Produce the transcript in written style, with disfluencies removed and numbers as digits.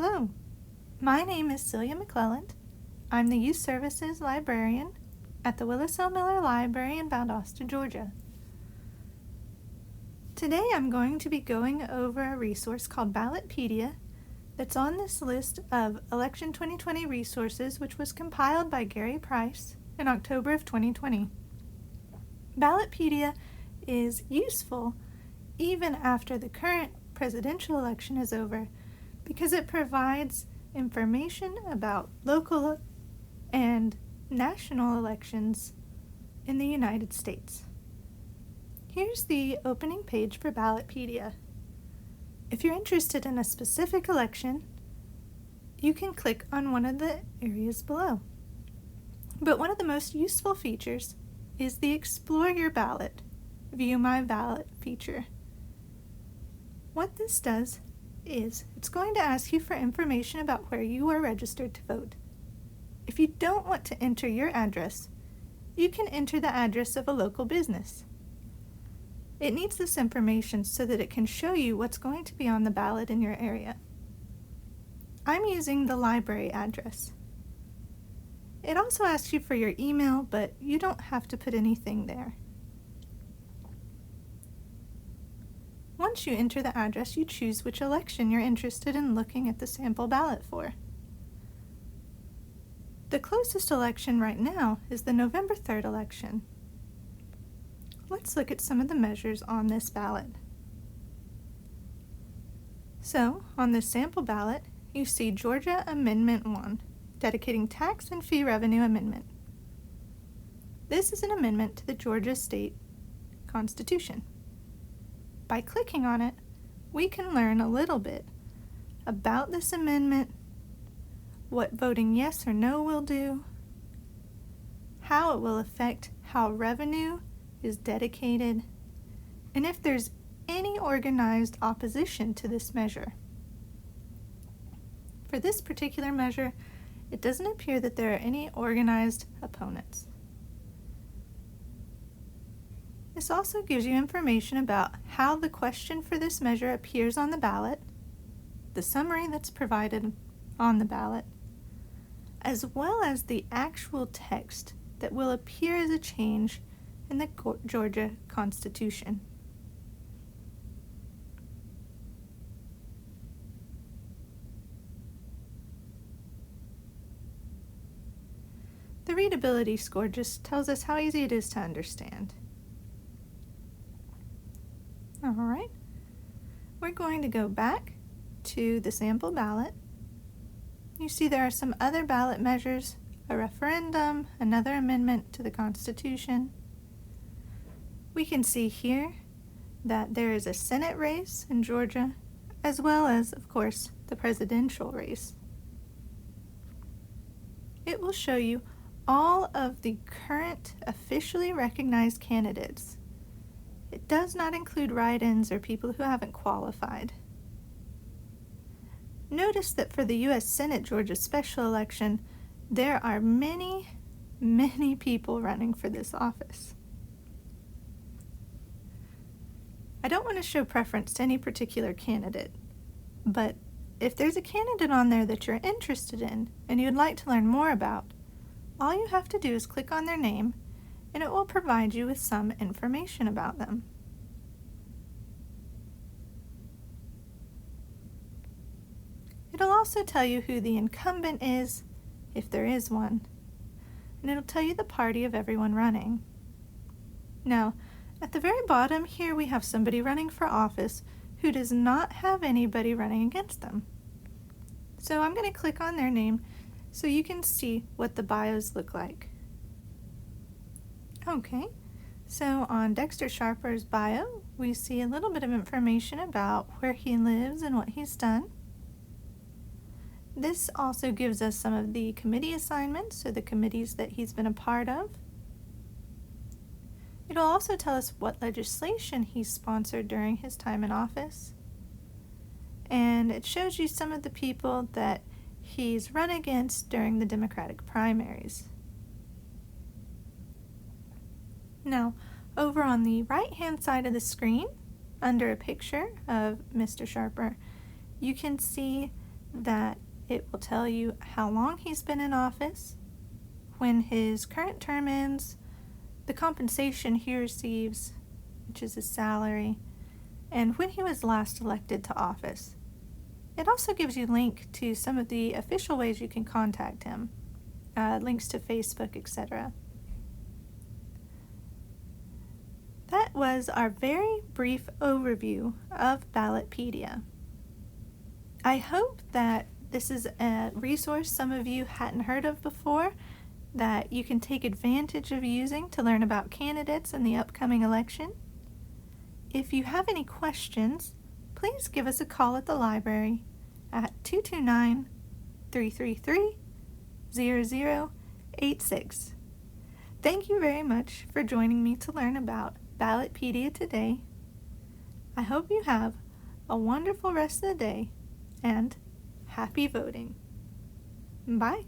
Hello, my name is Celia McClelland. I'm the Youth Services Librarian at the Willis L. Miller Library in Valdosta, Georgia. Today I'm going to be going over a resource called Ballotpedia that's on this list of Election 2020 resources, which was compiled by Gary Price in October of 2020. Ballotpedia is useful even after the current presidential election is over because it provides information about local and national elections in the United States. Here's the opening page for Ballotpedia. If you're interested in a specific election, you can click on one of the areas below. But one of the most useful features is the Explore Your Ballot, View My Ballot feature. What this does is it's going to ask you for information about where you are registered to vote. If you don't want to enter your address, you can enter the address of a local business. It needs this information so that it can show you what's going to be on the ballot in your area. I'm using the library address. It also asks you for your email, but you don't have to put anything there. Once you enter the address, you choose which election you're interested in looking at the sample ballot for. The closest election right now is the November 3rd election. Let's look at some of the measures on this ballot. So, on this sample ballot, you see Georgia Amendment 1, dedicating tax and fee revenue amendment. This is an amendment to the Georgia State Constitution. By clicking on it, we can learn a little bit about this amendment, what voting yes or no will do, how it will affect how revenue is dedicated, and if there's any organized opposition to this measure. For this particular measure, it doesn't appear that there are any organized opponents. This also gives you information about how the question for this measure appears on the ballot, the summary that's provided on the ballot, as well as the actual text that will appear as a change in the Georgia Constitution. The readability score just tells us how easy it is to understand. Alright, we're going to go back to the sample ballot. You see there are some other ballot measures, a referendum, another amendment to the Constitution. We can see here that there is a Senate race in Georgia, as well as, of course, the presidential race. It will show you all of the current officially recognized candidates. It does not include write-ins or people who haven't qualified. Notice that for the U.S. Senate Georgia special election, there are many people running for this office. I don't want to show preference to any particular candidate, but if there's a candidate on there that you're interested in and you'd like to learn more about, all you have to do is click on their name and it will provide you with some information about them. It'll also tell you who the incumbent is, if there is one, and it'll tell you the party of everyone running. Now, at the very bottom here we have somebody running for office who does not have anybody running against them. So I'm going to click on their name so you can see what the bios look like. Okay, so on Dexter Sharper's bio, we see a little bit of information about where he lives and what he's done. This also gives us some of the committee assignments, or the committees that he's been a part of. It'll also tell us what legislation he sponsored during his time in office. And it shows you some of the people that he's run against during the Democratic primaries. Now, over on the right-hand side of the screen, under a picture of Mr. Sharper, you can see that it will tell you how long he's been in office, when his current term ends, the compensation he receives, which is his salary, and when he was last elected to office. It also gives you a link to some of the official ways you can contact him, links to Facebook, etc. That was our very brief overview of Ballotpedia. I hope that this is a resource some of you hadn't heard of before that you can take advantage of using to learn about candidates in the upcoming election. If you have any questions, please give us a call at the library at 229-333-0086. Thank you very much for joining me to learn about Ballotpedia today. I hope you have a wonderful rest of the day and happy voting. Bye.